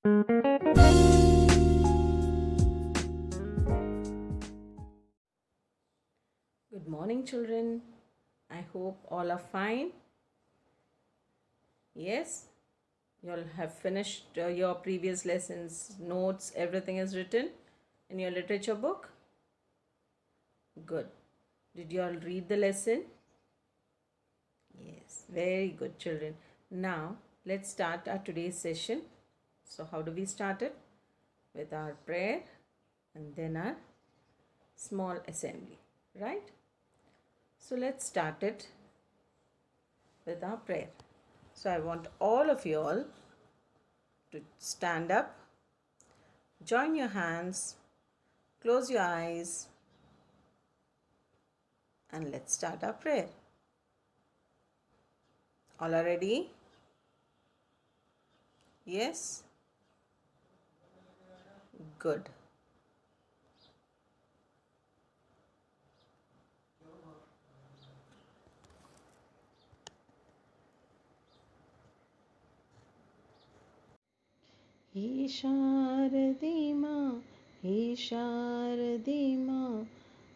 Good morning, children. I hope all are fine. Yes, you all have finished your previous lessons, notes, everything is written in your literature book. Good. Did you all read the lesson? Yes, very good, children. Now, let's start our today's session. So, how do we start it? With our prayer and then our small assembly, right? So, let's start it with our prayer. So, I want all of you all to stand up, join your hands, close your eyes, and let's start our prayer. All are ready? Yes? Good. हे शारदे माँ, हे शारदे माँ,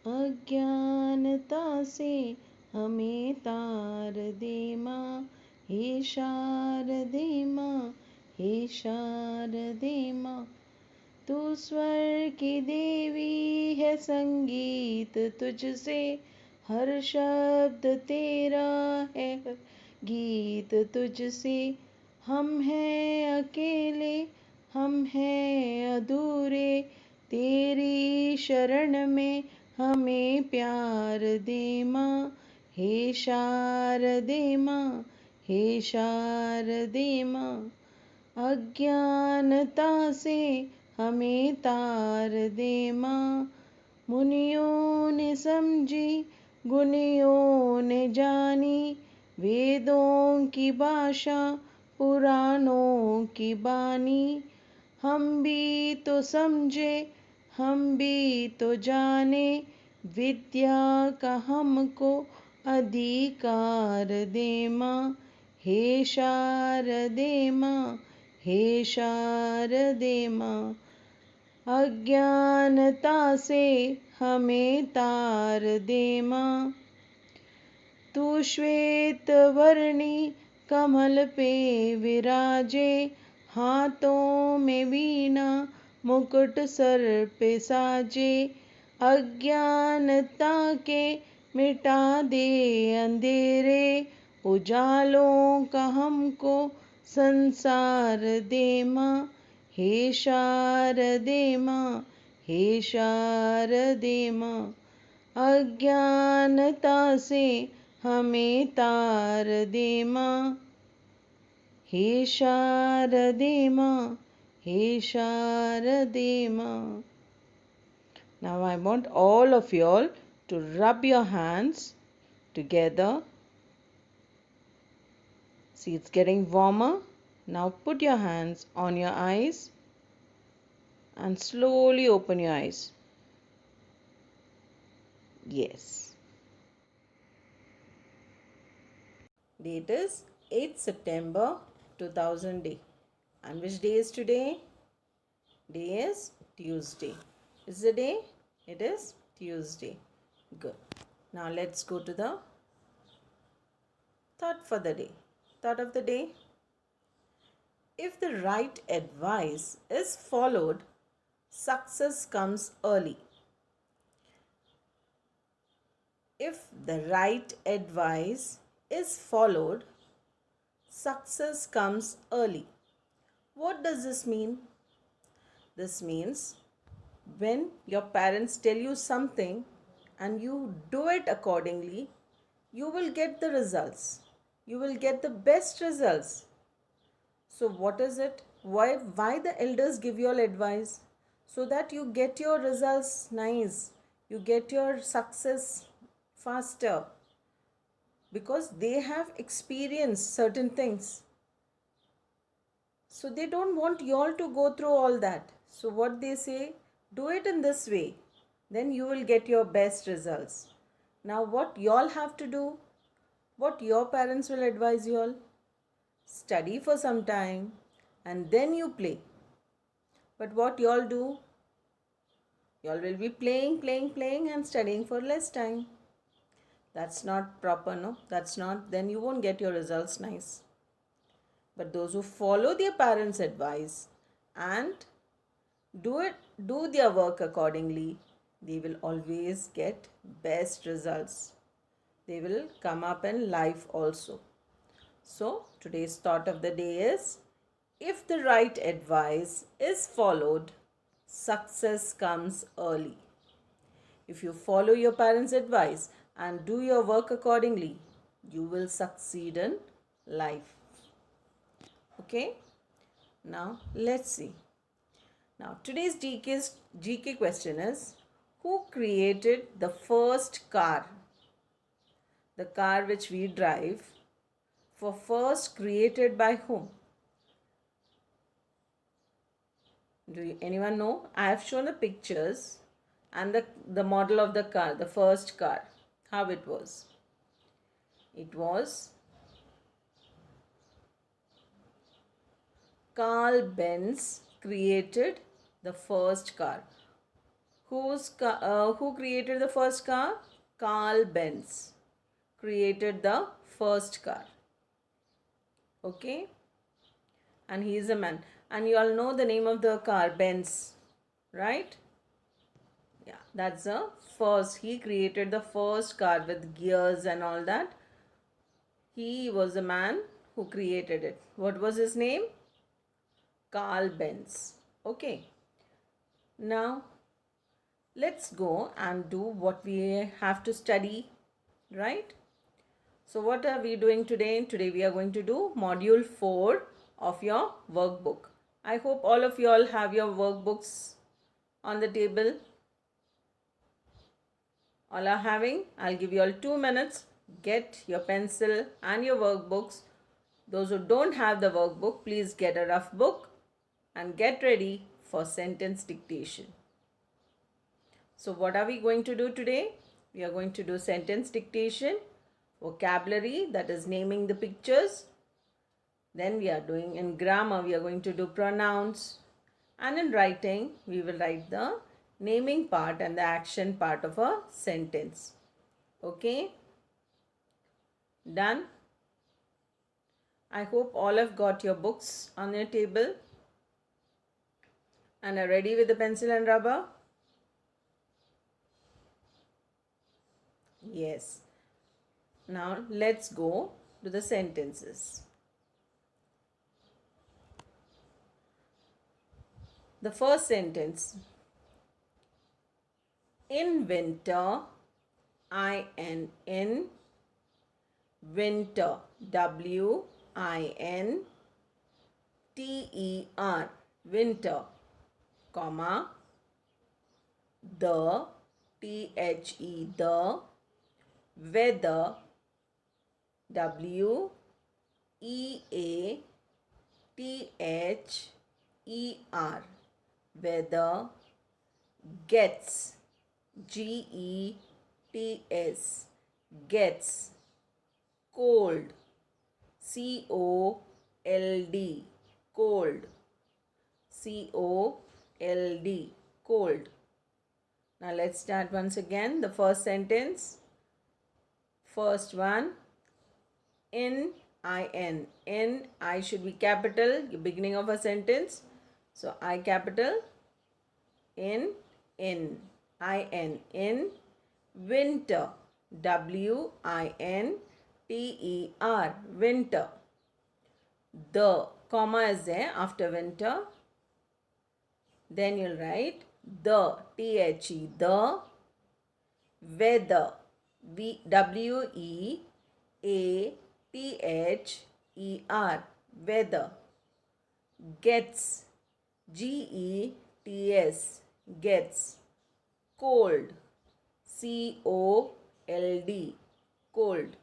अज्ञानता से हमें तार दे माँ। हे शारदे माँ, हे शारदे माँ, तू स्वर की देवी है, संगीत तुझसे हर शब्द तेरा है, गीत तुझसे। हम हैं अकेले, हम हैं अधूरे, तेरी शरण में हमें प्यार दे माँ। हे शारदे माँ, हे शारदे माँ, अज्ञानता से हमें तार दे माँ। मुनियों ने समझी, गुनियों ने जानी, वेदों की भाषा, पुराणों की बानी। हम भी तो समझे, हम भी तो जाने, विद्या का हमको अधिकार दे माँ। हे शारदे माँ, हे शारदे माँ, अज्ञानता से हमें तार दे माँ। तू श्वेत वर्णी कमल पे विराजे, हाथों में वीणा, मुकुट सर पे साजे। अज्ञानता के मिटा दे अंधेरे, उजालों का हमको संसार दे माँ। हे शारदे माँ, हे शारदे माँ, अज्ञानता से हमें तार दे माँ। हे शारदे माँ, हे शारदे माँ. Now I want all of you all to rub your hands together. See, it's getting warmer. Now put your hands on your eyes and slowly open your eyes. Yes. Date is 8th September 2000 day. And which day is today? Day is Tuesday. Is the day? It is Tuesday. Good. Now let's go to the thought for the day. Thought of the day. If the right advice is followed, success comes early. If the right advice is followed, success comes early. What does this mean? This means when your parents tell you something and you do it accordingly, you will get the results. You will get the best results. So, what is it? Why the elders give you all advice? So that you get your results nice. You get your success faster. Because they have experienced certain things. So they don't want you all to go through all that. So what they say, do it in this way. Then you will get your best results. Now what you all have to do, what your parents will advise you all, study for some time and then you play. But what y'all do? Y'all will be playing and studying for less time. That's not proper, no? That's not, then you won't get your results nice. But those who follow their parents' advice and do their work accordingly, they will always get best results. They will come up in life also. So, today's thought of the day is, if the right advice is followed, success comes early. If you follow your parents' advice and do your work accordingly, you will succeed in life. Okay? Now, let's see. Now, today's GK question is, who created the first car? The car which we drive, for first created by whom? Anyone know? I have shown the pictures and the model of the car, the first car, how it was. It was Carl Benz created the first car. Who created the first car? Carl Benz created the first car. Okay? And he is a man. And you all know the name of the car, Benz, right? Yeah, that's the first. He created the first car with gears and all that. He was a man who created it. What was his name? Carl Benz. Okay. Now, let's go and do what we have to study, right? So, what are we doing today? Today, we are going to do module 4 of your workbook. I hope all of you all have your workbooks on the table. All are having? I'll give you all 2 minutes. Get your pencil and your workbooks. Those who don't have the workbook, please get a rough book and get ready for sentence dictation. So, what are we going to do today? We are going to do sentence dictation, vocabulary, that is naming the pictures. Then we are doing in grammar, we are going to do pronouns. And in writing, we will write the naming part and the action part of a sentence. Okay? Done? I hope all have got your books on your table and are ready with the pencil and rubber. Yes. Now let's go to the sentences. The first sentence. In winter, in winter, winter, winter, comma, the, the, weather, weather, weather, gets, gets, gets, cold, cold, cold, cold, cold. Now let's start once again the first sentence. First one, in, in, I should be capital, the beginning of a sentence. So I capital, in, in winter, winter. The comma is there after winter. Then you'll write the, the, weather, weather, gets, gets, cold, cold.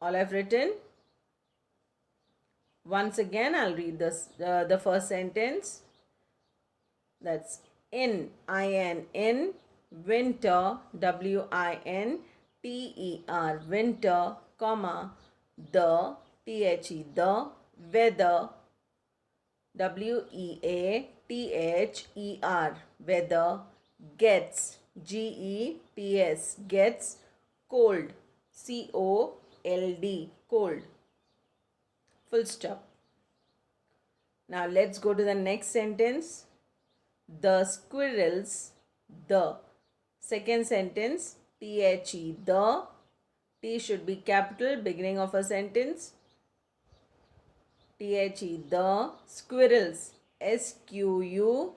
All I've written. Once again, I'll read this, the first sentence. That's in, winter, winter, comma, the, the, weather, weather, weather. Gets, gets, gets. Cold, cold, cold. Full stop. Now let's go to the next sentence. The squirrels, the. Second sentence, the. The. T should be capital, beginning of a sentence. The squirrels, squirrels,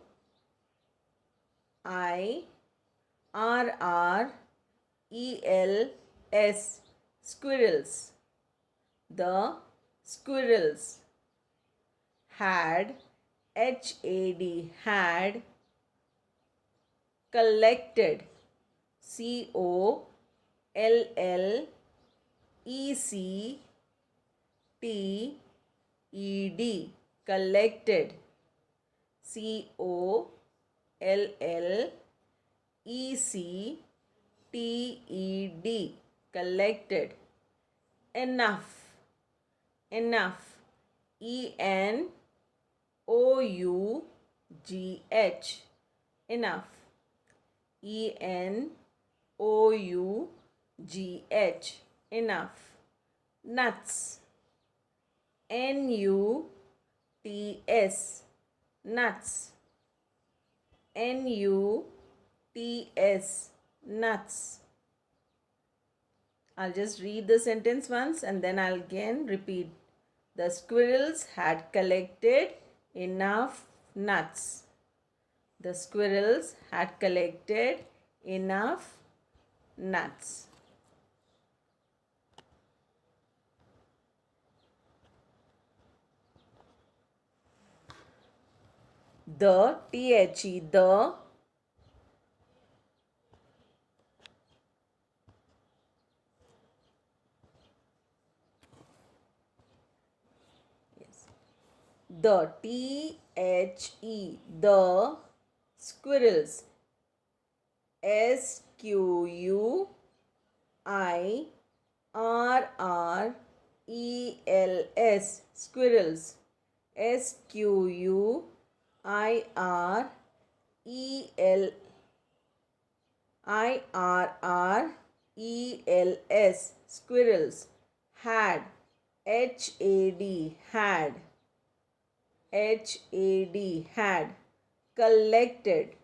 squirrels. The squirrels had, had collected, collected, collected, collected, collected. Enough, enough, enough, enough, enough. Nuts, nuts, nuts, nuts, nuts. I'll just read the sentence once and then I'll again repeat. The squirrels had collected enough nuts. The squirrels had collected enough nuts. The, the. Yes. The, the squirrels, squirrels, squirrels, squirrels, squirrels. Had, had, had. Collected, collected,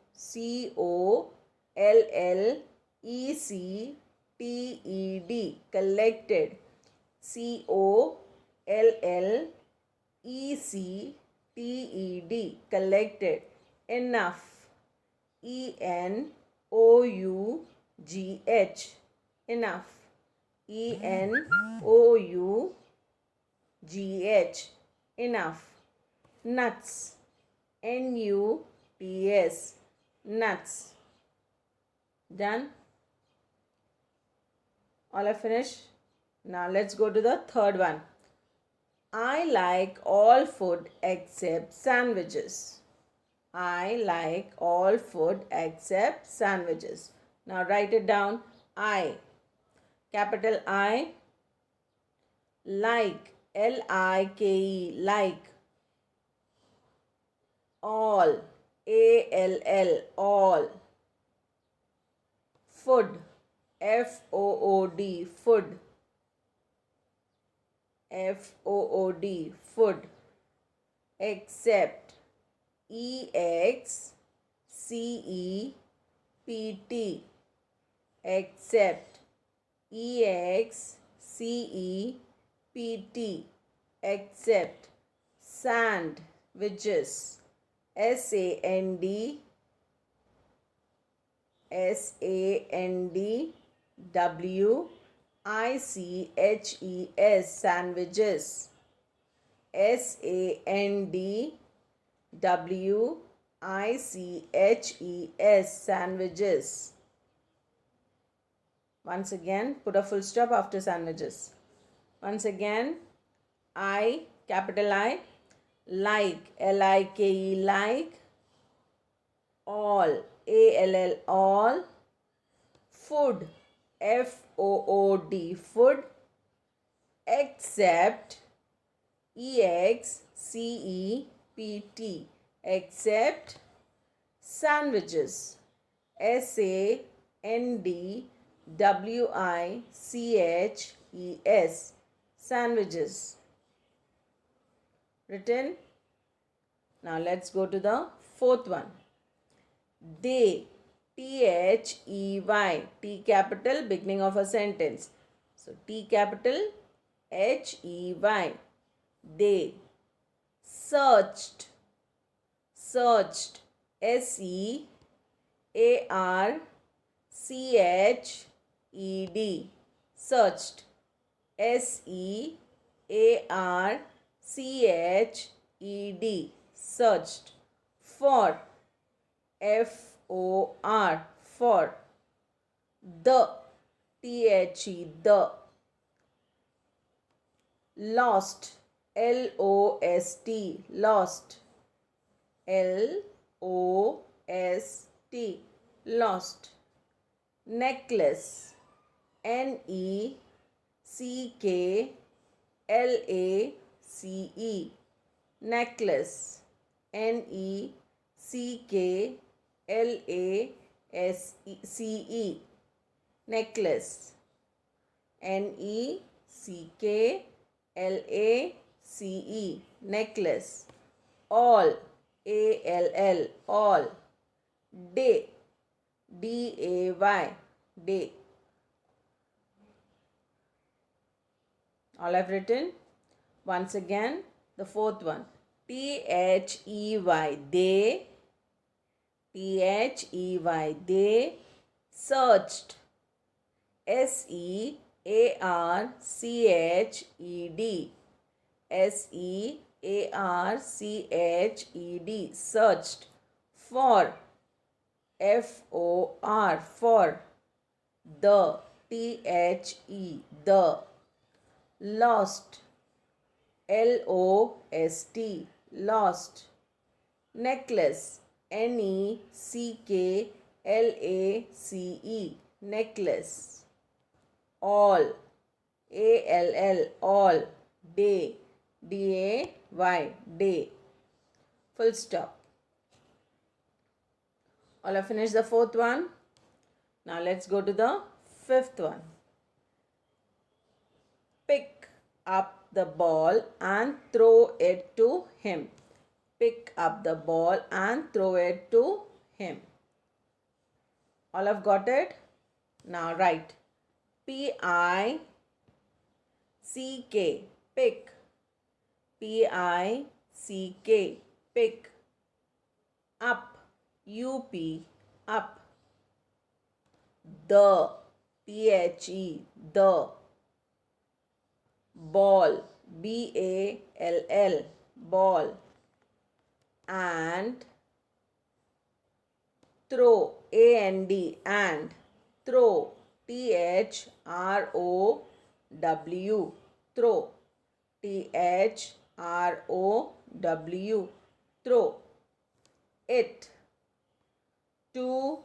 collected, collected, collected. Enough, enough, enough, enough. Nuts, nuts, nuts. Done? All are finished? Now let's go to the third one. I like all food except sandwiches. I like all food except sandwiches. Now write it down. I, capital I, like, like, like. All, all. Food, food, food. Except, except, except, except. Sandwiches, sandwiches, sandwiches, sandwiches, sandwiches. Once again, put a full stop after sandwiches. Once again, I, capital I, like, like. All, all. Food, food, food. Except, except, PT, except sandwiches. Sandwiches. Sandwiches. Written. Now let's go to the fourth one. They. They. T capital, beginning of a sentence. So T capital, Hey. They searched. Searched. Searched. Searched. Searched. Searched. For. For. For. The. The. Lost. Lost. Lost. Lost. Necklace. Necklace. Necklace. Necklace. Necklace. Necklace. Necklace. All. All. Day. Day. All I've written. Once again, the fourth one. They. They. They searched. Searched. Searched. For. For. The. The. Lost. Lost. Necklace. Necklace. All. All. Day. Day. Full stop. All have finished the fourth one. Now let's go to the fifth one. Pick up the ball and throw it to him. Pick up the ball and throw it to him. All have got it? Now write. Pick. Pick. Pick. Pick. Up. Up. The. The. Ball. Ball. Ball. And. Throw. And. Throw. Throw. Throw. Throw. Throw. It. To.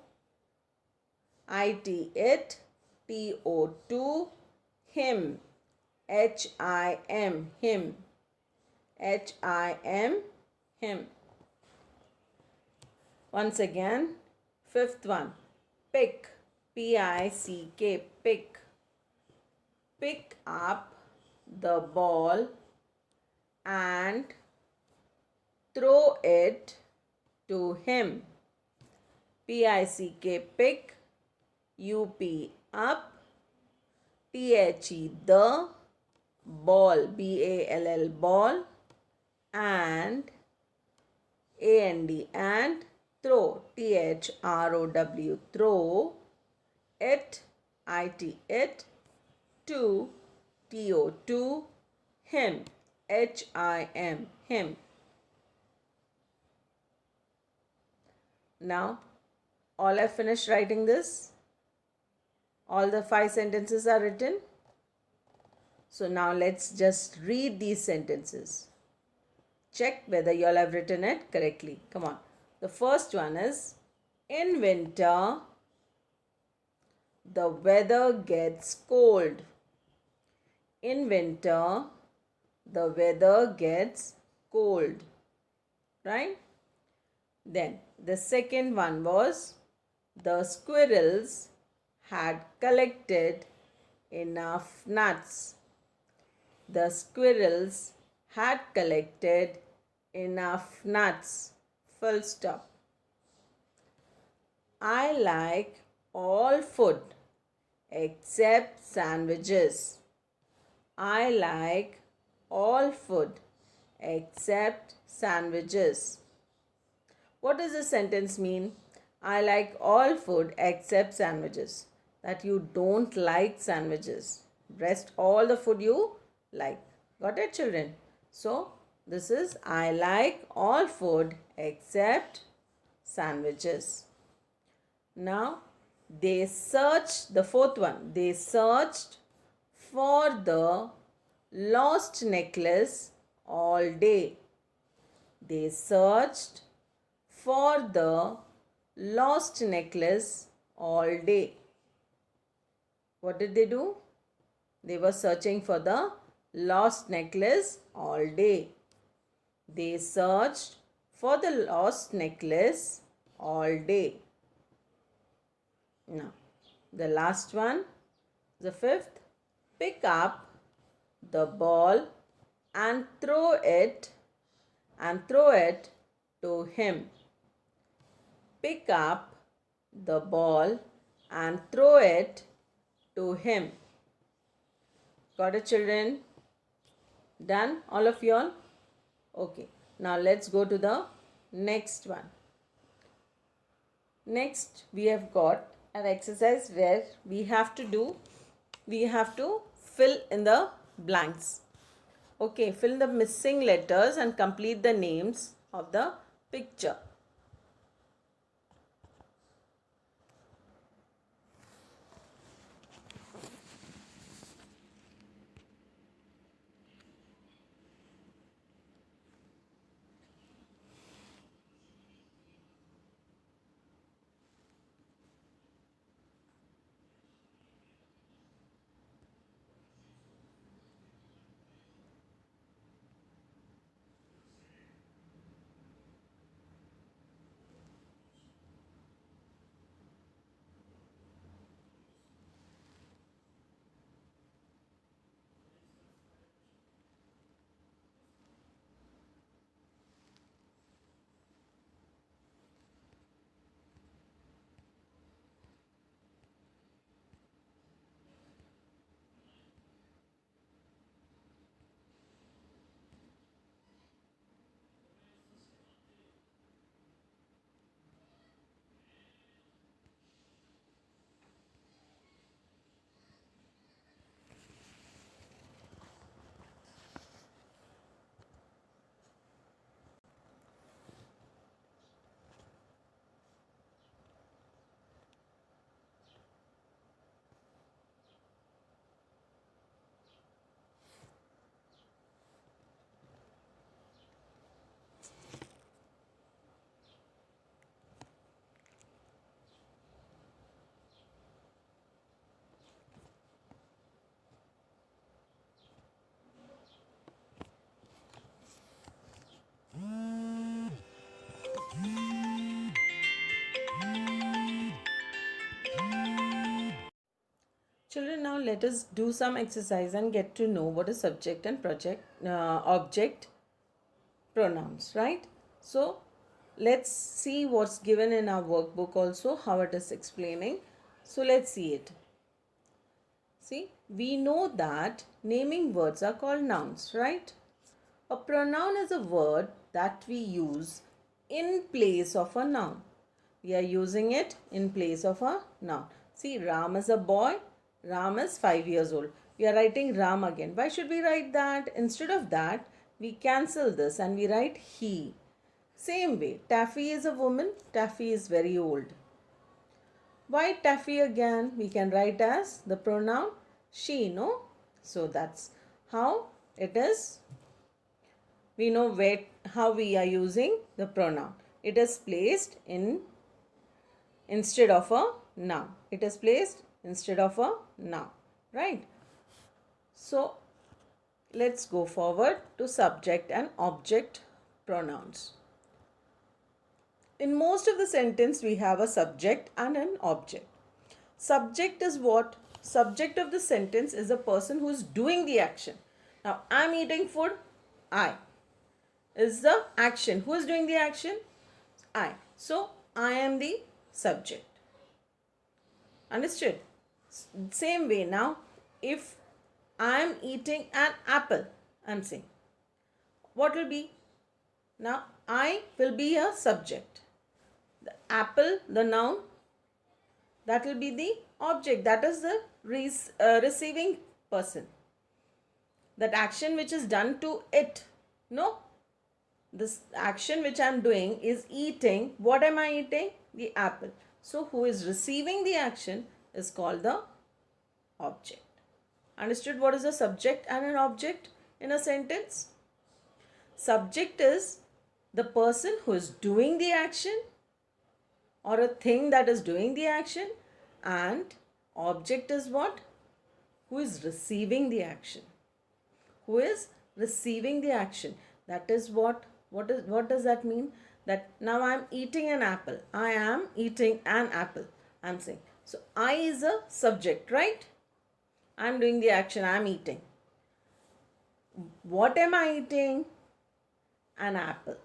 It. To. Him. Him. Him. Once again, fifth one. Pick. Pick. Pick up the ball and throw it to him. Pick. Up. The ball. Ball. And and throw. Throw. It. To. Him. Him. Now, all have finished writing this. All the 5 sentences are written. So now let's just read these sentences. Check whether you all have written it correctly. Come on. The first one is, in winter, the weather gets cold. In winter, the weather gets cold. right? Then the second one was the squirrels had collected enough nuts. The squirrels had collected enough nuts. Full stop. I like all food except sandwiches. I like all food except sandwiches. What does this sentence mean? I like all food except sandwiches. That you don't like sandwiches. Rest all the food you like. Got it, children? So, this is I like all food except sandwiches. Now, they searched, the fourth one, they searched for the lost necklace all day. They searched for the lost necklace all day. What did they do? They were searching for the lost necklace all day. They searched for the lost necklace all day. Now, the last one, the fifth, pick up the ball and throw it to him. Pick up the ball and throw it to him. Got it, children? Done, all of you all? Okay, now let's go to the next one. Next, we have got an exercise where we have to fill in the blanks. Okay, fill the missing letters and complete the names of the picture. Children, now let us do some exercise and get to know what is subject and object pronouns, right? So, let's see what's given in our workbook also, how it is explaining. So, let's see it. See, we know that naming words are called nouns, right? A pronoun is a word that we use in place of a noun. We are using it in place of a noun. See, Ram is a boy. Ram is 5 years old. We are writing Ram again. Why should we write that? Instead of that, we cancel this and we write he. Same way, Taffy is a woman. Taffy is very old. Why Taffy again? We can write as the pronoun she, no? So that's how it is. We know how we are using the pronoun. It is placed instead of a noun. It is placed instead of a noun, right? So let's go forward to subject and object pronouns. in most of the sentence we have a subject and an object. Subject is what? Subject of the sentence is the person who is doing the action. Now, I'm eating food. I is the action. Who is doing the action? I. So, I am the subject. Understood? Same way now, if I am eating an apple, I'm saying, what will be? Now, I will be a subject. The apple, the noun, that will be the object. That is the receiving person. That action which is done to it. No, this action which I am doing is eating. What am I eating? The apple. So, who is receiving the action is called the object. Understood what is a subject and an object in a sentence? Subject is the person who is doing the action or a thing that is doing the action, and object is what? Who is receiving the action. Who is receiving the action. That is what does that mean? That now I am eating an apple. I am eating an apple. I am saying. So I is a subject, right? I am doing the action. I am eating. What am I eating? An apple.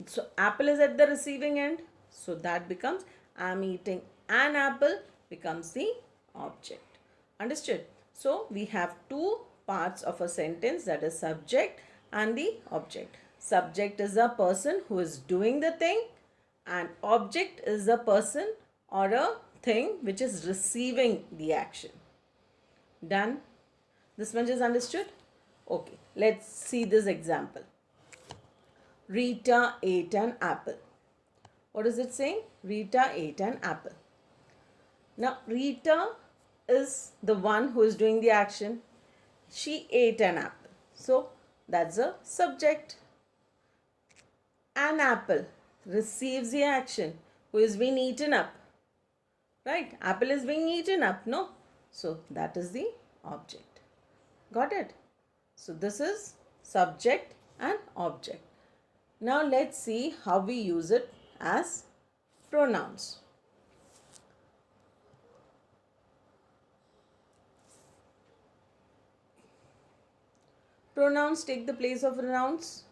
So apple is at the receiving end. So that becomes I am eating an apple becomes the object. Understood? So we have two parts of a sentence, that is subject and the object. Subject is the person who is doing the thing, and object is the person or a thing which is receiving the action. Done? This much is understood? Okay, let's see this example. Rita ate an apple. What is it saying? Rita ate an apple. Now, Rita is the one who is doing the action. She ate an apple. So, that's a subject. An apple receives the action. Who is being eaten up? Right? Apple is being eaten up, no? So, that is the object. Got it? So, this is subject and object. Now, let's see how we use it as pronouns. Pronouns take the place of nouns.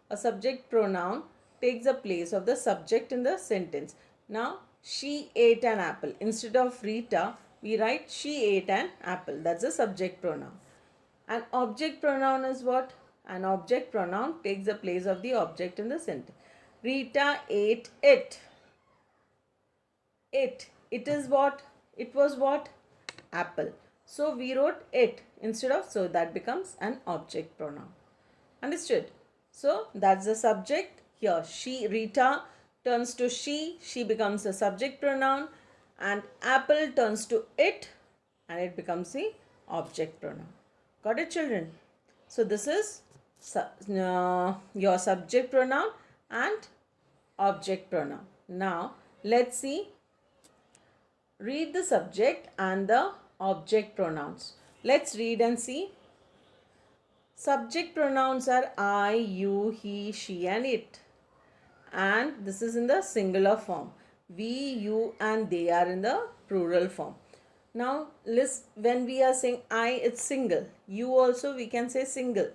A subject pronoun takes the place of the subject in the sentence. Now, she ate an apple. Instead of Rita, we write she ate an apple. That's a subject pronoun. An object pronoun is what? An object pronoun takes the place of the object in the sentence. Rita ate it. It. It is what? It was what? Apple. So we wrote it instead of, so that becomes an object pronoun. Understood? So that's the subject. Here she, Rita turns to she becomes a subject pronoun, and apple turns to it and it becomes the object pronoun. Got it, children? So this is your subject pronoun and object pronoun. Now let's see. Read the subject and the object pronouns. Let's read and see. Subject pronouns are I, you, he, she and it. And this is in the singular form. We, you and they are in the plural form. Now, list, when we are saying I, it's single. You also we can say single.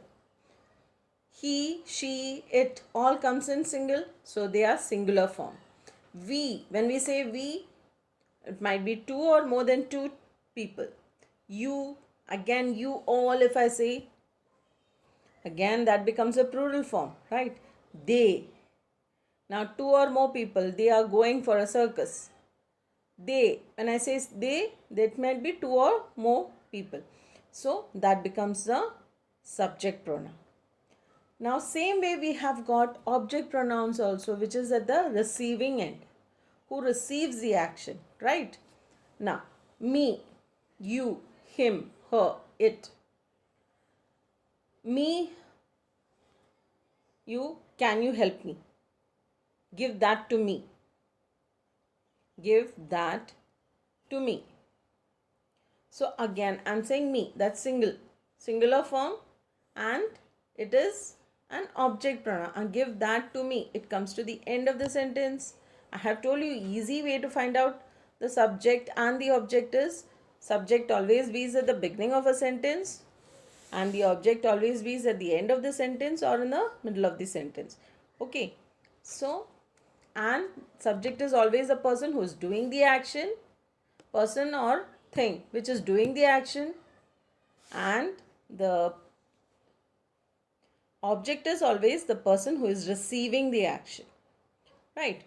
He, she, it all comes in single. So, they are singular form. We, when we say we, it might be two or more than two people. You, again you all, if I say, again that becomes a plural form, right? They. Now two or more people, they are going for a circus. They, when I say they, that might be two or more people. So that becomes the subject pronoun. Now same way we have got object pronouns also, which is at the receiving end. Who receives the action, right? Now, me, you, him, her, it. Me, you, can you help me? Give that to me. Give that to me. So again, I'm saying me, that's singular form, and it is an object pronoun and give that to me. It comes to the end of the sentence. I have told you easy way to find out the subject and the object is subject always be at the beginning of a sentence and the object always be at the end of the sentence or in the middle of the sentence. Okay. So, and subject is always the person who is doing the action, person or thing which is doing the action, and the object is always the person who is receiving the action, right?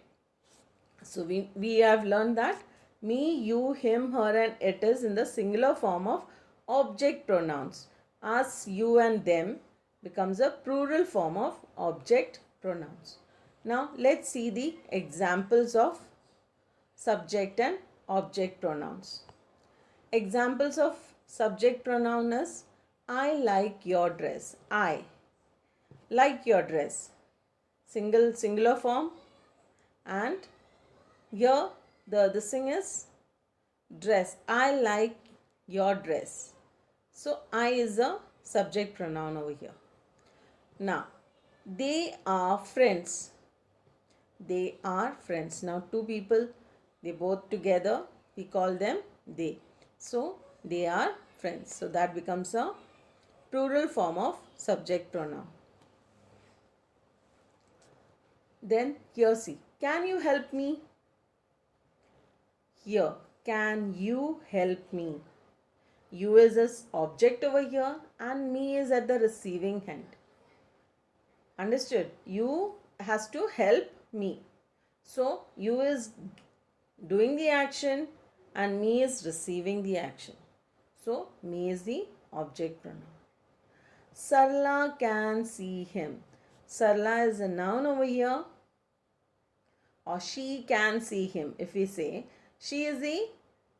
So we have learned that me, you, him, her and it is in the singular form of object pronouns. Us, you and them becomes a plural form of object pronouns. Now let's see the examples of subject and object pronouns. Examples of subject pronoun is I like your dress. I like your dress, singular form, and here the thing is dress. I like your dress. So I is a subject pronoun over here. Now they are friends. They are friends. Now two people, they both together, we call them they. So they are friends. So that becomes a plural form of subject pronoun. Then here see, can you help me? Here, can you help me? You is as object over here and me is at the receiving end. Understood? You has to help me. So you is doing the action and me is receiving the action. So me is the object pronoun. Sarla can see him. Sarla is a noun over here, or she can see him. If we say she is the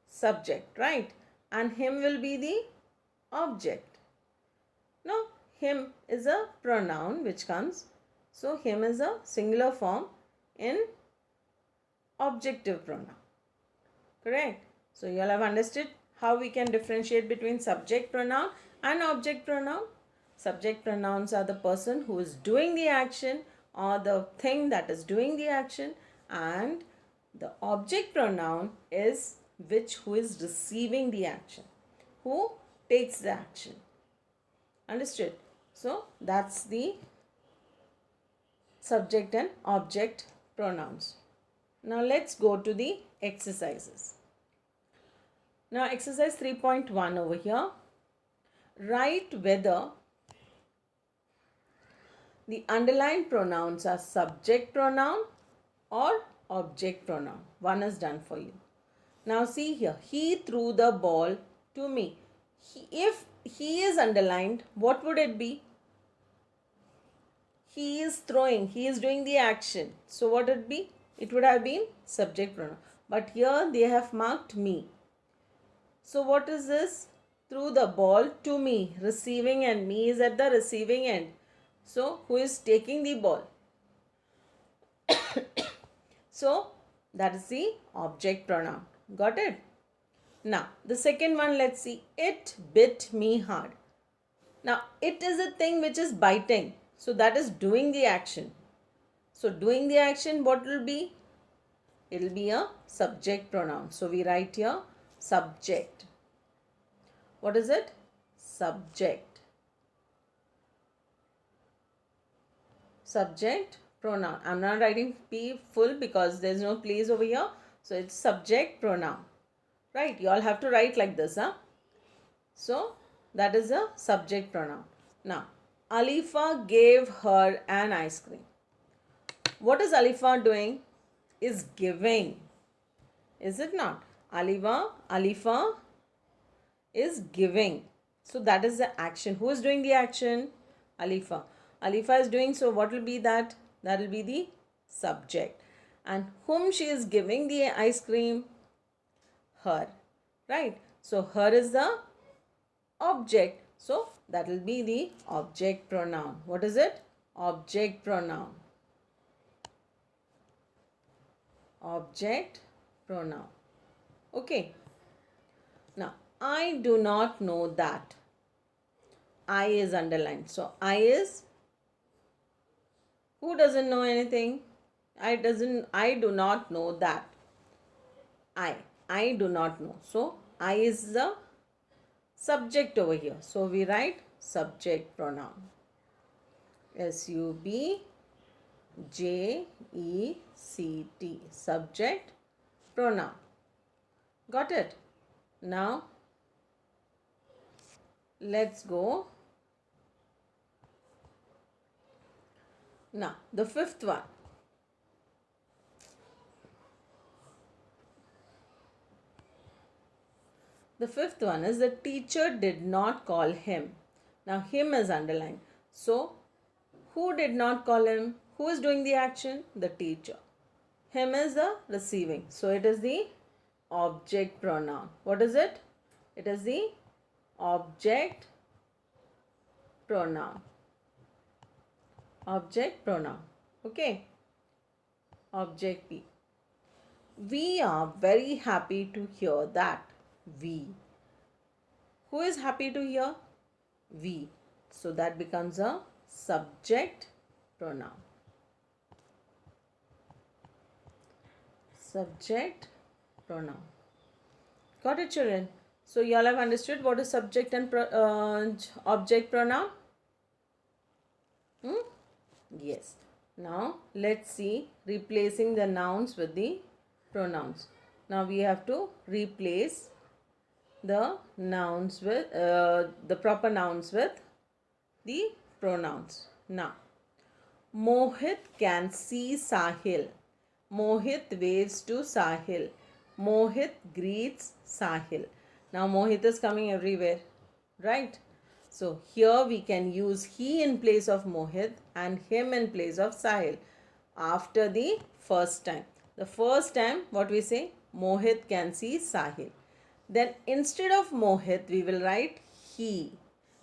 subject, right? And him will be the object. No, him is a pronoun which comes. So him is a singular form in objective pronoun. Correct? So you all have understood how we can differentiate between subject pronoun and object pronoun. Subject pronouns are the person who is doing the action or the thing that is doing the action, and the object pronoun is who is receiving the action, who takes the action. Understood? So that's the subject and object pronouns. Now let's go to the exercises. Now exercise 3.1 over here. Write whether the underlined pronouns are subject pronoun or object pronoun. One is done for you. Now see here, he threw the ball to me. If he is underlined, what would it be? He is throwing, he is doing the action. So what would it be? It would have been subject pronoun. But here they have marked me. So what is this? Threw the ball to me, receiving, and me is at the receiving end. So who is taking the ball? So that is the object pronoun. Got it? Now the second one, let's see. It bit me hard. Now it is a thing which is biting. So that is doing the action. So doing the action, what will be? It will be a subject pronoun. So we write here subject. What is it? Subject. Subject pronoun. I'm not writing P full because there's no place over here. So it's subject pronoun. Right? You all have to write like this. So that is a subject pronoun. Now, Alifa gave her an ice cream. What is Alifa doing? Is giving. Is it not? Alifa is giving. So that is the action. Who is doing the action? Alifa. Alifa is doing, so what will be that? That will be the subject. And whom she is giving the ice cream? Her. Right? So her is the object. So that will be the object pronoun. What is it? Object pronoun. Object pronoun. Okay. Now, I do not know that. I is underlined. So I is Who doesn't know anything? I do not know that. I. I do not know. So I is the subject over here. So we write subject pronoun. subject. Subject pronoun. Got it? Now let's go. Now the fifth one. The fifth one is the teacher did not call him. Now him is underlined. So who did not call him? Who is doing the action? The teacher. Him is the receiving. So it is the object pronoun. What is it? It is the object pronoun. Object pronoun. Okay. Object P. We are very happy to hear that. We. Who is happy to hear? We. So that becomes a subject pronoun. Subject pronoun. Got it, children? So you all have understood what is subject and object pronoun? Yes. Now let's see replacing the nouns with the pronouns. Now we have to replace the nouns with the proper nouns with the pronouns. Now Mohit can see Sahil. Mohit waves to Sahil. Mohit greets Sahil. Now Mohit is coming everywhere, right? So here we can use he in place of Mohit and him in place of Sahil after the first time. The first time what we say? Mohit can see Sahil. Then instead of Mohit we will write he.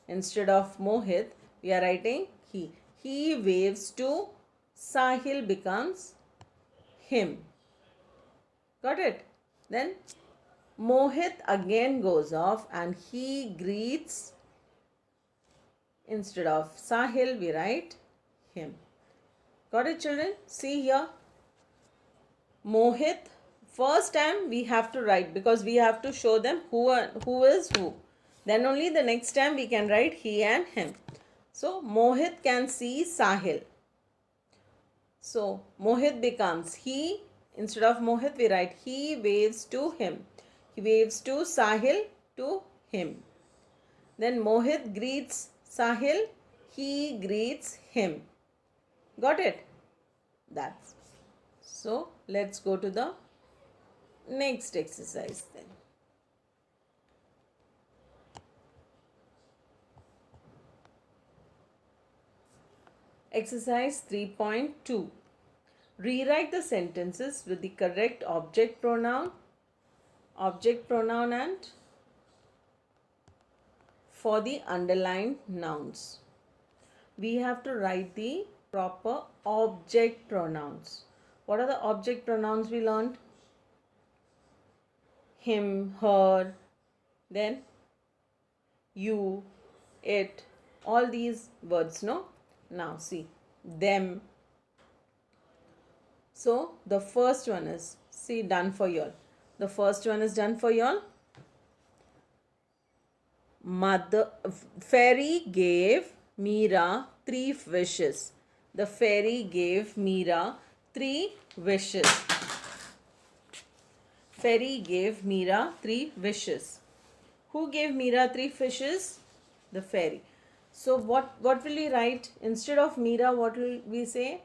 Instead of Mohit we are writing he. He waves to Sahil becomes him. Got it? Then Mohit again goes off and he greets. Instead of Sahil we write him. Got it, children? See here. Mohit. First time we have to write because we have to show them who is who. Then only the next time we can write he and him. So Mohit can see Sahil. So Mohit becomes he. Instead of Mohit we write he waves to him. He waves to Sahil to him. Then Mohit greets Sahil. He greets him. Got it? That's so. Let's go to the next exercise then. Exercise 3.2. Rewrite the sentences with the correct object pronoun and for the underlined nouns. We have to write the proper object pronouns. What are the object pronouns we learned? Him, her, then you, it, all these words, no? Now see, them. So the first one is, see, done for y'all. The first one is done for y'all. Fairy gave Meera 3 wishes. The fairy gave Meera 3 wishes. Fairy gave Meera 3 wishes. Who gave Meera 3 wishes? The fairy. So what will we write? Instead of Meera, what will we say?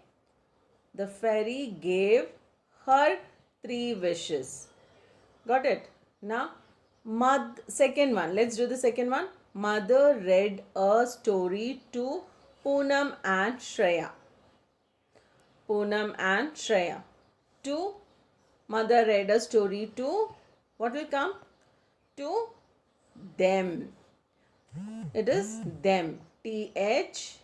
The fairy gave her 3 wishes. Got it? Now, second one. Let's do the second one. Mother read a story to Poonam and Shreya. Poonam and Shreya. To mother read a story to, what will come? To them. It is them. T-H-E-M.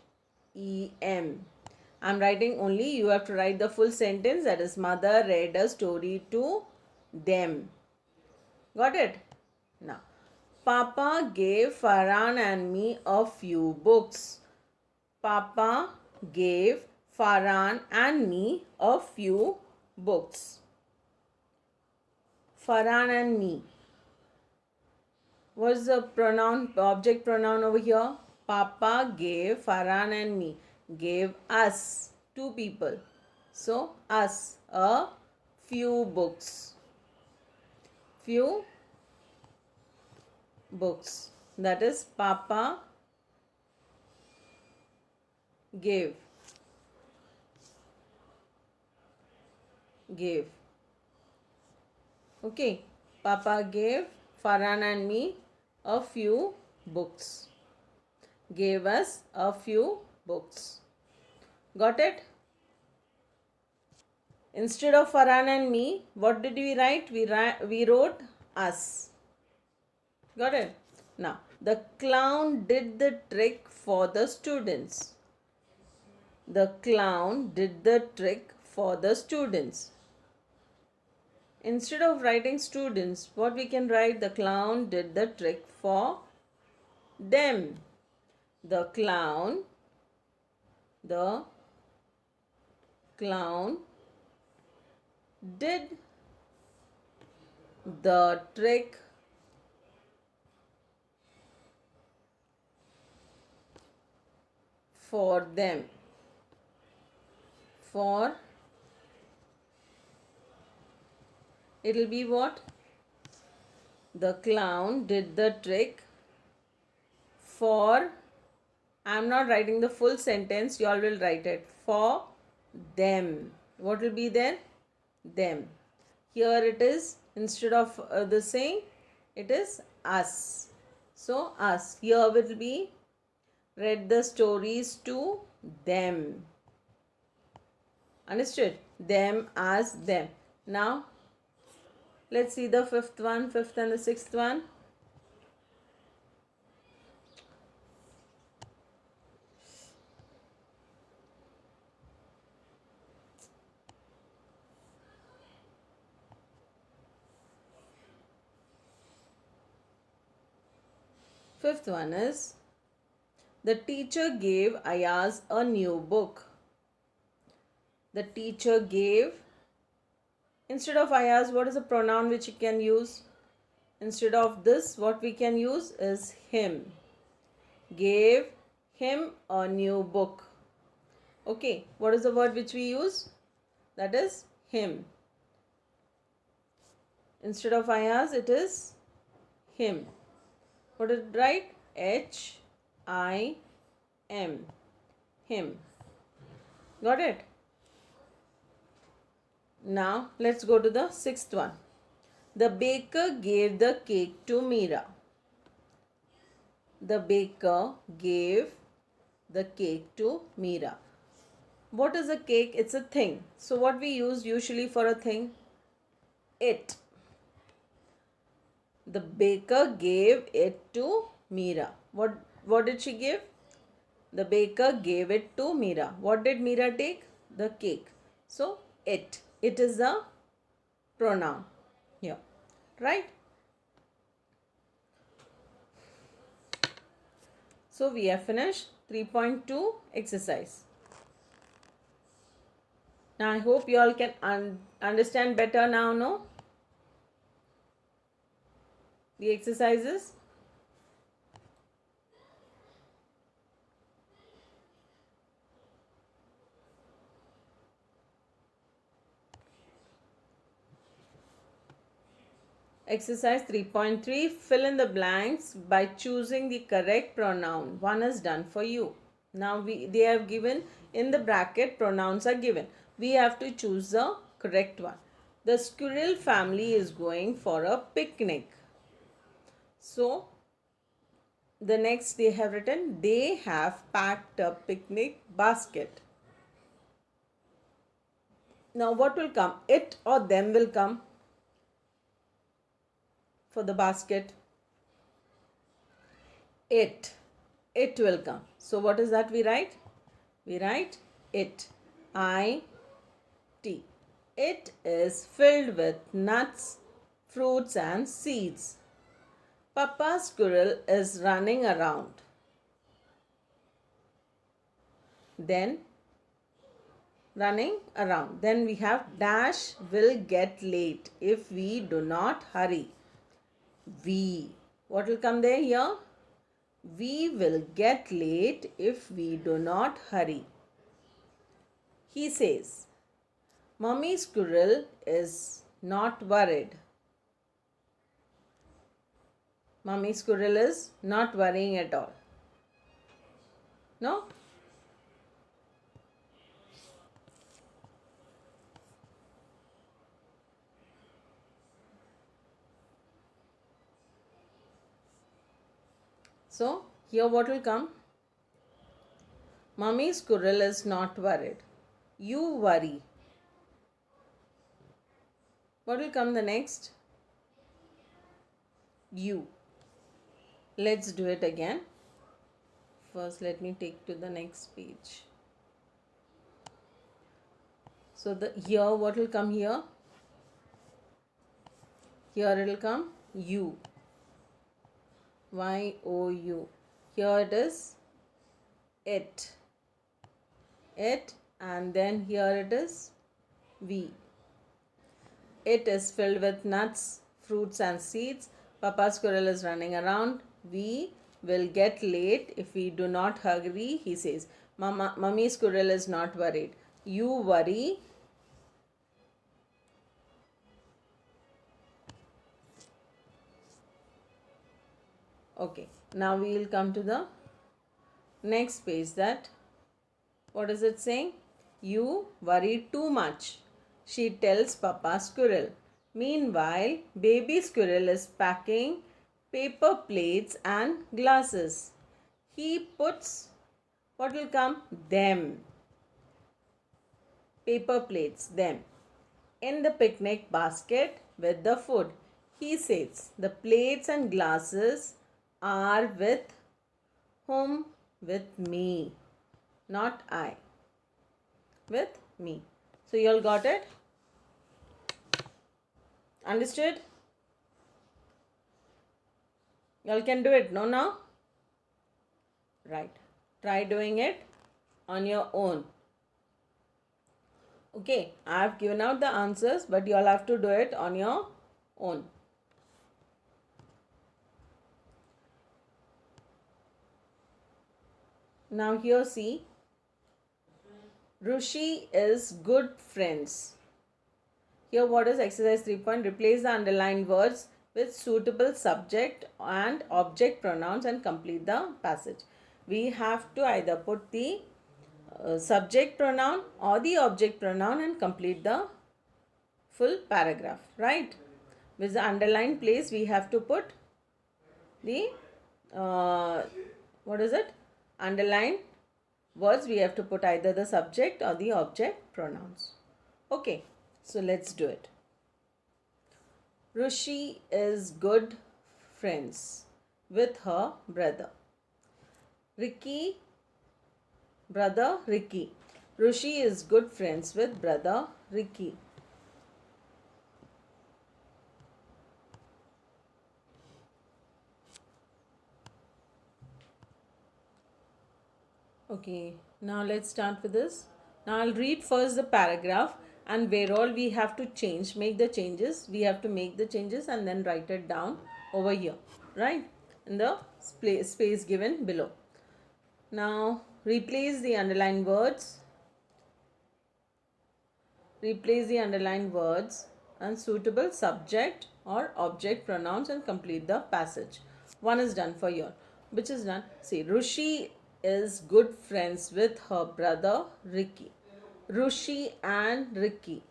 I'm writing only, you have to write the full sentence, that is mother read a story to them. Got it? Now, Papa gave Farhan and me a few books. Papa gave Farhan and me a few books. Farhan and me. What's the pronoun, object pronoun over here? Papa gave Farhan and me. Gave us, two people. So, us, a few books. Few books. That is, Papa gave. Gave. Okay. Papa gave Farhan and me a few books. Gave us a few books. Got it? Instead of Farhan and me, what did we write? We wrote us. Got it? Now, the clown did the trick for the students. The clown did the trick for the students. Instead of writing students, what we can write? The clown did the trick for them. The clown did the trick for them. For it'll be what? The clown did the trick for. I'm not writing the full sentence, you all will write it. For them. What will be there? Them. Here it is, instead of the saying, it is us. So, us. Here will be read the stories to them. Understood? Them as them. Now, let's see the fifth and the sixth one. Fifth one is, the teacher gave Ayaz a new book. The teacher gave, instead of Ayaz, what is a pronoun which you can use? Instead of this, what we can use is him. Gave him a new book. Okay, what is the word which we use? That is him. Instead of Ayaz, it is him. What did it write? H-I-M. Him. Got it? Now, let's go to the sixth one. The baker gave the cake to Meera. The baker gave the cake to Meera. What is a cake? It's a thing. So, what we use usually for a thing? It. The baker gave it to Meera. What did she give? The baker gave it to Meera. What did Meera take? The cake. So, it. It is a pronoun here. Right? So, we have finished 3.2 exercise. Now, I hope you all can understand better now, no? The exercises. Exercise 3.3, fill in the blanks by choosing the correct pronoun. One is done for you. Now they have given in the bracket, pronouns are given. We have to choose the correct one. The squirrel family is going for a picnic. So, the next they have written, they have packed a picnic basket. Now, what will come? It or them will come for the basket. It will come. So, what is that we write? We write it. I-T. It is filled with nuts, fruits and seeds. Papa squirrel is running around. Then running around. Then we have dash will get late if we do not hurry. We. What will come there here? We will get late if we do not hurry. He says, Mummy Squirrel is not worried. Mummy Squirrel is not worrying at all. No? So, here what will come? Mummy Squirrel is not worried. You worry. What will come the next? You. Let's do it again. First, let me take to the next page. So, here what will come here? Here it will come you. Y-O-U. Here it is it. It, and then here it is we. It is filled with nuts, fruits and seeds. Papa Squirrel is running around. We will get late if we do not hurry, he says. Mummy Squirrel is not worried. You worry. Okay, now we will come to the next page. That what is it saying? You worry too much, she tells Papa Squirrel. Meanwhile, baby squirrel is packing paper plates and glasses. He puts, what will come? Them. Paper plates, them, in the picnic basket with the food. He says, the plates and glasses are with whom? With me. Not I. With me. So you all got it? Understood? You all can do it, no now? Right. Try doing it on your own. Okay, I have given out the answers, but you all have to do it on your own. Now here see, Rushi is good friends. Here what is exercise 3 point? Replace the underlined words with suitable subject and object pronouns and complete the passage. We have to either put the subject pronoun or the object pronoun and complete the full paragraph, right? With the underlined place we have to put the what is it? Underlined words, we have to put either the subject or the object pronouns. Okay, so let's do it. Rushi is good friends with her brother. Ricky, brother Ricky. Rushi is good friends with brother Ricky. Okay, now let's start with this. Now I'll read first the paragraph and where all we have to change, make the changes. We have to make the changes and then write it down over here, right? In the space given below. Now replace the underlined words. Replace the underlined words and suitable subject or object pronouns and complete the passage. One is done for you. Which is done? See, Rushi is good friends with her brother Ricky. Rushi and Ricky.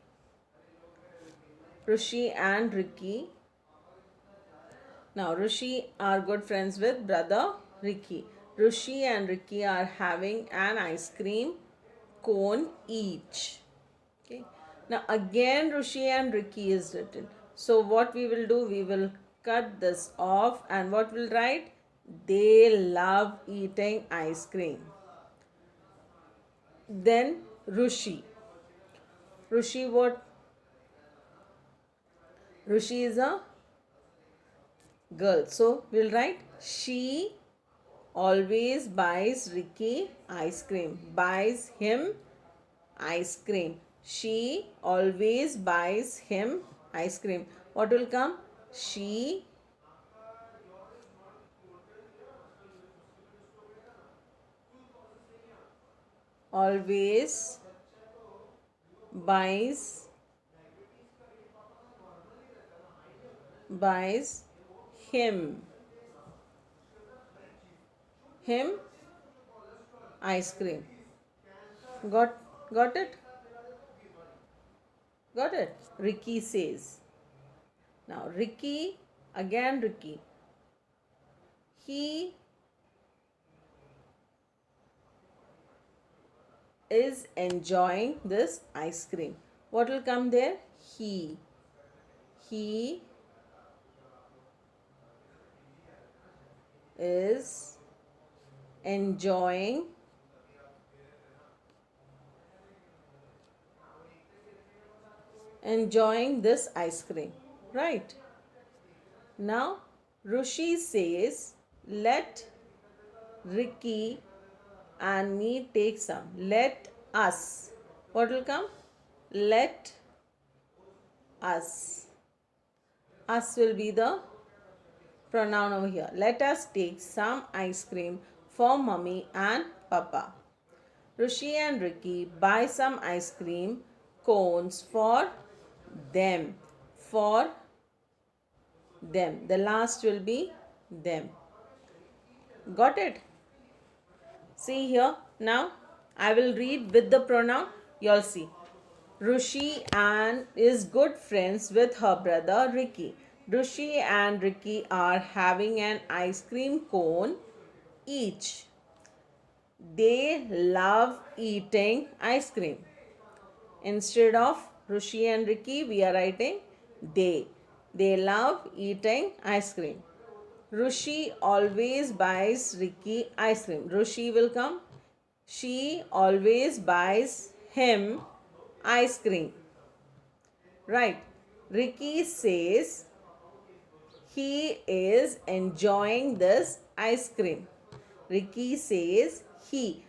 Rushi and Ricky. Now, Rushi are good friends with brother Ricky. Rushi and Ricky are having an ice cream cone each. Okay. Now, again, Rushi and Ricky is written. So, what we will do? We will cut this off and what will write? They love eating ice cream. Then Rushi. Rushi what? Rushi is a girl. So we'll write she always buys Ricky ice cream. Buys him ice cream. She always buys him ice cream. What will come? She always buys him ice cream. Got it? Got it? Ricky says. Now Ricky, again Ricky. He is enjoying this ice cream. What will come there? He. He is enjoying this ice cream. Right. Now Rushi says, let Ricky and me take some. Let us. What will come? Let us. Us will be the pronoun over here. Let us take some ice cream for mummy and papa. Rishi and Ricky buy some ice cream cones for them. For them. The last will be them. Got it? See here. Now I will read with the pronoun. You'll see. Rushi and is good friends with her brother Ricky. Rushi and Ricky are having an ice cream cone each. They love eating ice cream. Instead of Rushi and Ricky, we are writing they. They love eating ice cream. Rushi always buys Ricky ice cream. Rushi will come. She always buys him ice cream. Right. Ricky says he is enjoying this ice cream. Ricky says he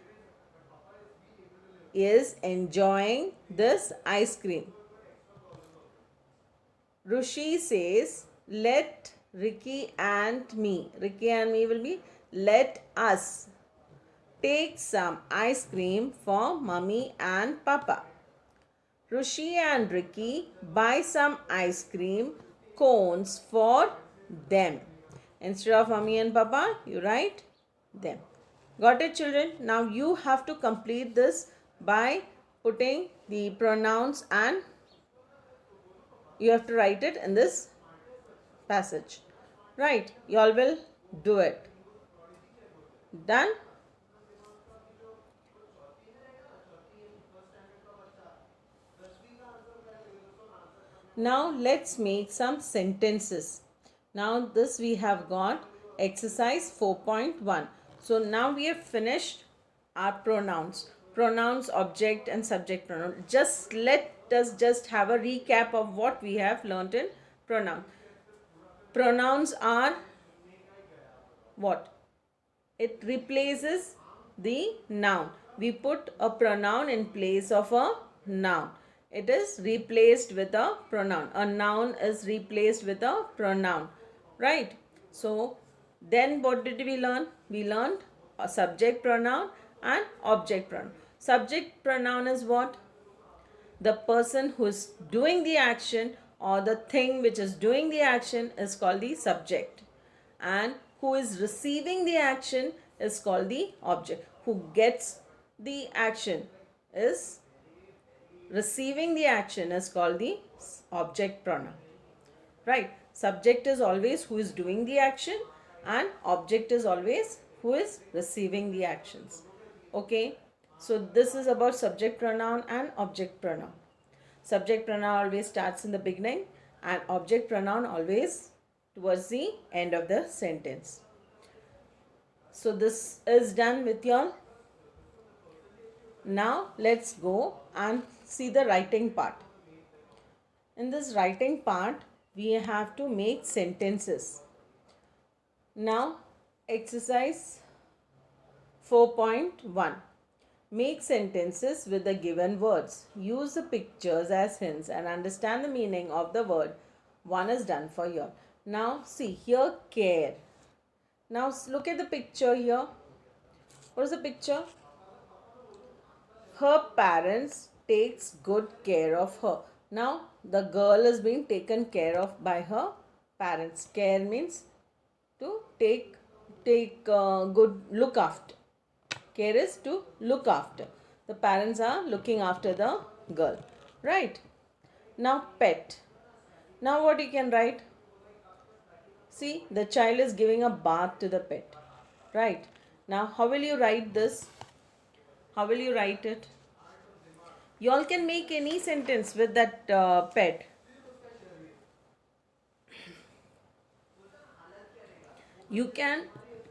is enjoying this ice cream. Rushi says, let Ricky and me will be let us take some ice cream for mummy and papa. Rushi and Ricky buy some ice cream cones for them. Instead of mummy and papa, you write them. Got it, children? Now you have to complete this by putting the pronouns and you have to write it in this passage. Right? You all will do it. Done? Now let's make some sentences. Now this we have got exercise 4.1. So now we have finished our pronouns. Pronouns, object and subject pronoun. Just let us just have a recap of what we have learnt in pronoun. Pronouns are what? It replaces the noun. We put a pronoun in place of a noun. It is replaced with a pronoun. A noun is replaced with a pronoun. Right? So, then what did we learn? We learned a subject pronoun and object pronoun. Subject pronoun is what? The person who is doing the action or the thing which is doing the action is called the subject. And who is receiving the action is called the object. Who gets the action is receiving the action is called the object pronoun. Right? Subject is always who is doing the action and object is always who is receiving the actions. Okay? So this is about subject pronoun and object pronoun. Subject pronoun always starts in the beginning and object pronoun always towards the end of the sentence. So this is done with y'all. Now let's go and see the writing part. In this writing part, we have to make sentences. Now exercise 4.1. Make sentences with the given words. Use the pictures as hints and understand the meaning of the word one is done for you. Now see here, care. Now look at the picture here. What is the picture? Her parents takes good care of her. Now the girl is being taken care of by her parents. Care means to take good look after. Care is to look after. The parents are looking after the girl. Right. Now pet. Now what you can write? See, the child is giving a bath to the pet. Right. Now how will you write this? How will you write it? You all can make any sentence with that pet. You can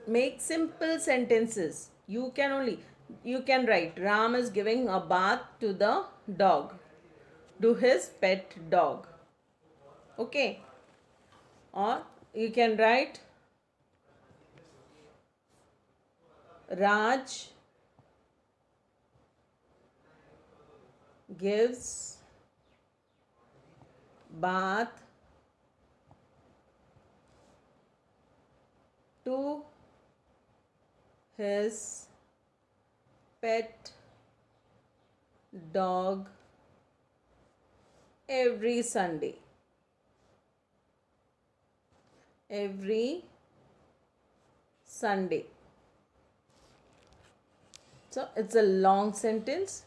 make simple sentences. You can write Ram is giving a bath to the dog, to his pet dog. Okay. Or you can write Raj gives bath to his pet dog every Sunday. Every Sunday. So it's a long sentence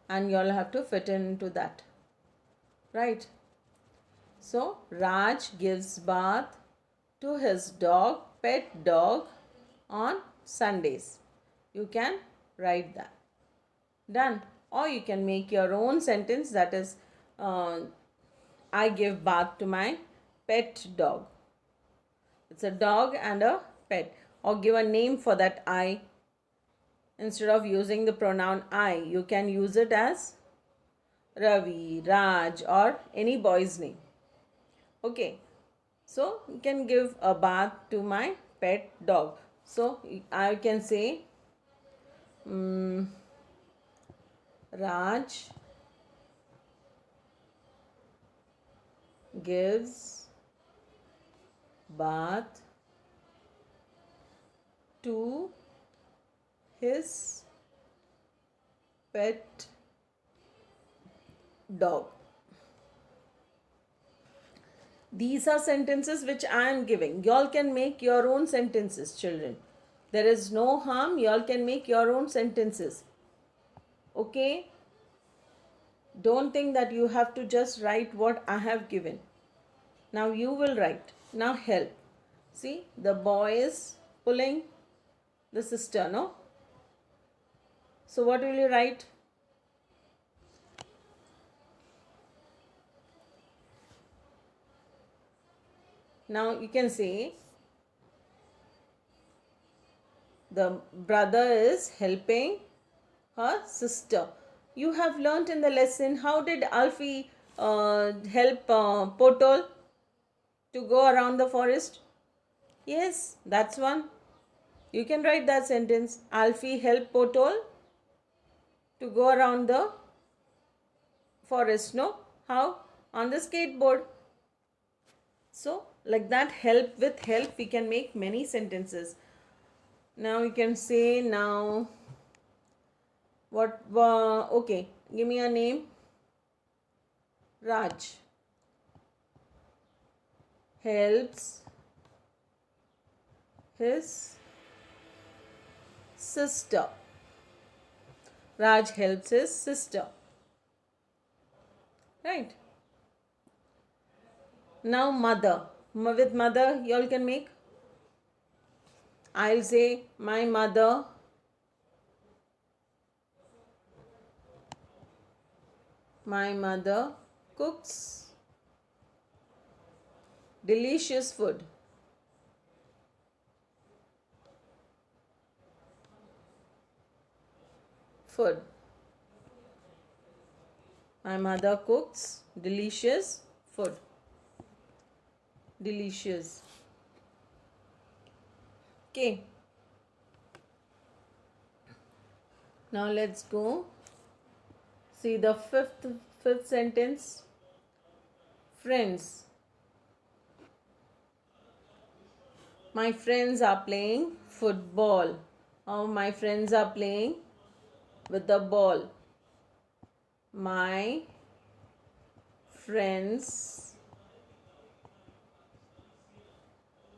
and you all have to fit into that. Right? So Raj gives bath to his dog, pet dog, on Sundays. You can write that. Done. Or you can make your own sentence, that is, I give bath to my pet dog. It's a dog and a pet. Or give a name for that I. Instead of using the pronoun I, you can use it as Ravi, Raj, or any boy's name. Okay. So you can give a bath to my pet dog. So I can say Raj gives bath to his pet dog. These are sentences which I am giving. You all can make your own sentences, children. There is no harm. You all can make your own sentences. Okay? Don't think that you have to just write what I have given. Now you will write. Now help. See, the boy is pulling the sister, no? So what will you write? Now you can say the brother is helping her sister. You have learnt in the lesson how did Alfie help Potol to go around the forest? Yes, that's one. You can write that sentence. Alfie helped Potol to go around the forest. No? How? On the skateboard. So, like that, help with help, we can make many sentences. Now you can say now, what, okay, give me a name. Raj helps his sister. Raj helps his sister. Right? Now mother. With mother, you all can make. I'll say my mother cooks delicious food. Food. My mother cooks delicious food. Delicious. Okay. Now let's go see the fifth sentence. Friends. My friends are playing football. Oh, my friends are playing with the ball. My friends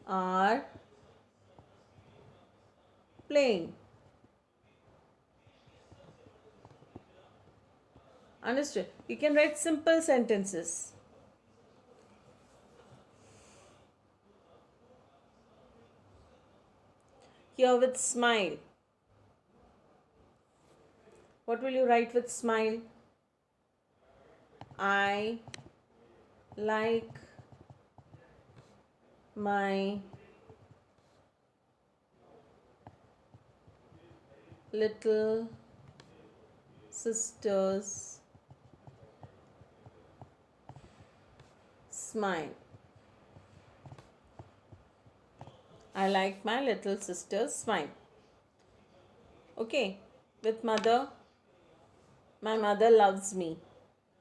are playing. Understood? You can write simple sentences. Here with smile. What will you write with smile? I like my little sister's smile. I like my little sister's smile. Okay. With mother, my mother loves me.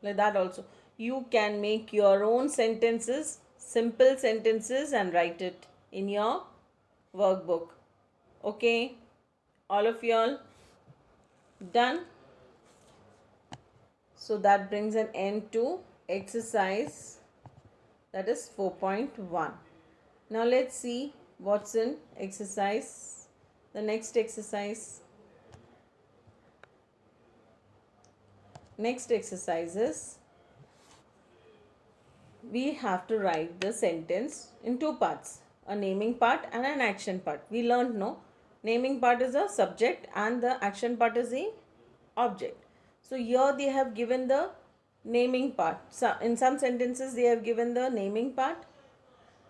Like that also. You can make your own sentences, simple sentences, and write it in your workbook. Okay. All of y'all done? So that brings an end to exercise, that is 4.1. Now let's see what's in exercise. The next exercise. Next exercise is we have to write the sentence in two parts, a naming part and an action part. We learned, no, naming part is a subject and the action part is the object. So here they have given the naming part. So in some sentences they have given the naming part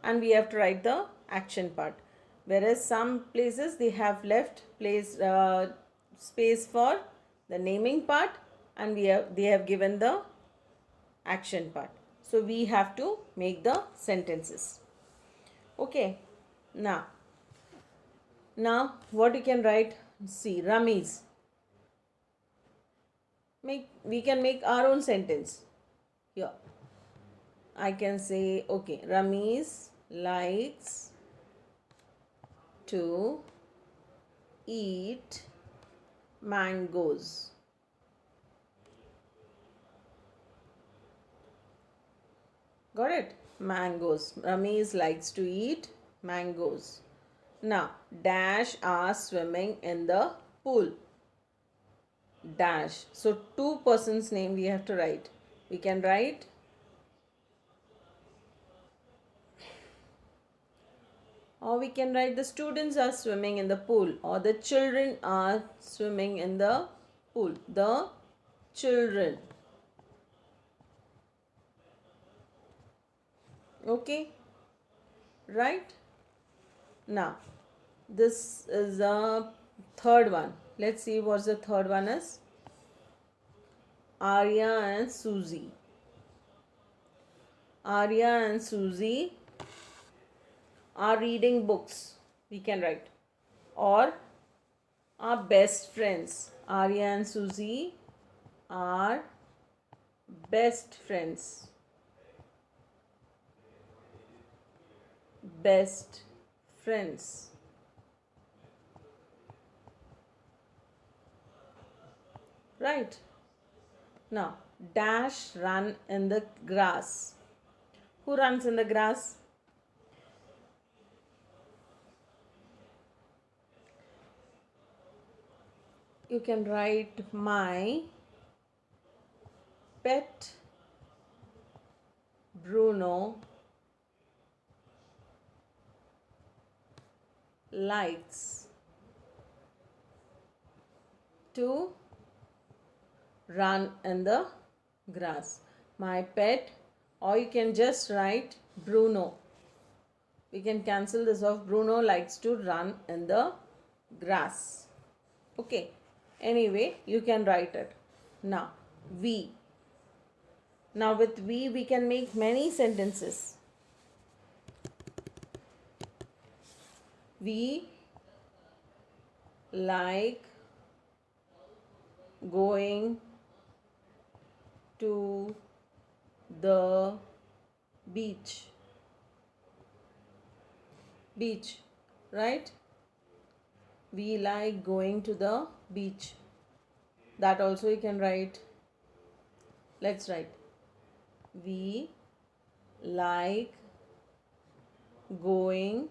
and we have to write the action part, whereas some places they have left space for the naming part and they have given the action part. So we have to make the sentences. Okay. Now what you can write? See, Ramiz. We can make our own sentence. Here I can say, okay, Ramiz likes to eat mangoes. Got it? Mangoes. Ramiz likes to eat mangoes. Now, dash are swimming in the pool. Dash. So, two persons' name we have to write. We can write or we can write the students are swimming in the pool or the children are swimming in the pool. The children. Okay? Right? Now, this is a third one. Let's see what the third one is. Arya and Susie. Arya and Susie are reading books. We can write. Or are best friends. Arya and Susie are best friends. Best friends. Right. Now, dash run in the grass. Who runs in the grass? You can write my pet Bruno likes to run in the grass. My pet, or you can just write Bruno. We can cancel this off. Bruno likes to run in the grass. Okay. Anyway, you can write it. Now, we. Now with we can make many sentences. We like going to the beach. Beach, right? We like going to the beach. That also you can write. Let's write. We like going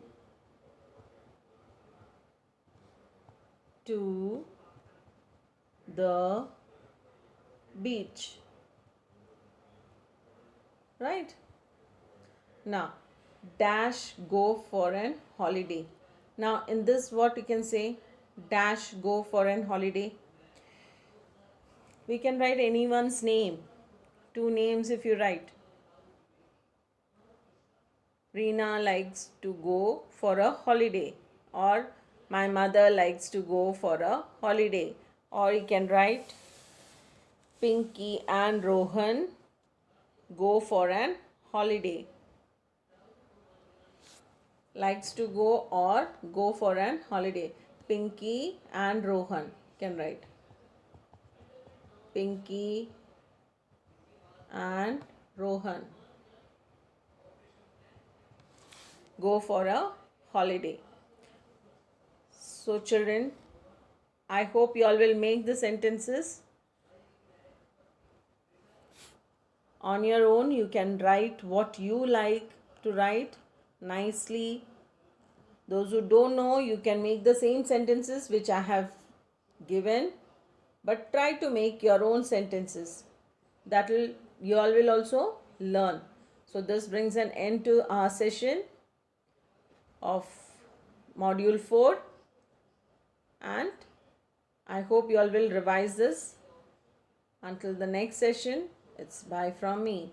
to the beach. Right? Now, dash go for an holiday. Now, in this, what you can say? Dash go for an holiday. We can write anyone's name. Two names if you write. Reena likes to go for a holiday, or my mother likes to go for a holiday, or you can write Pinky and Rohan go for an holiday. Likes to go or go for an holiday. Pinky and Rohan can write. Pinky and Rohan go for a holiday. So children, I hope you all will make the sentences on your own. You can write what you like to write nicely. Those who don't know, you can make the same sentences which I have given, but try to make your own sentences. That will you all will also learn. So this brings an end to our session of module 4, and I hope you all will revise this. Until the next session, it's bye from me.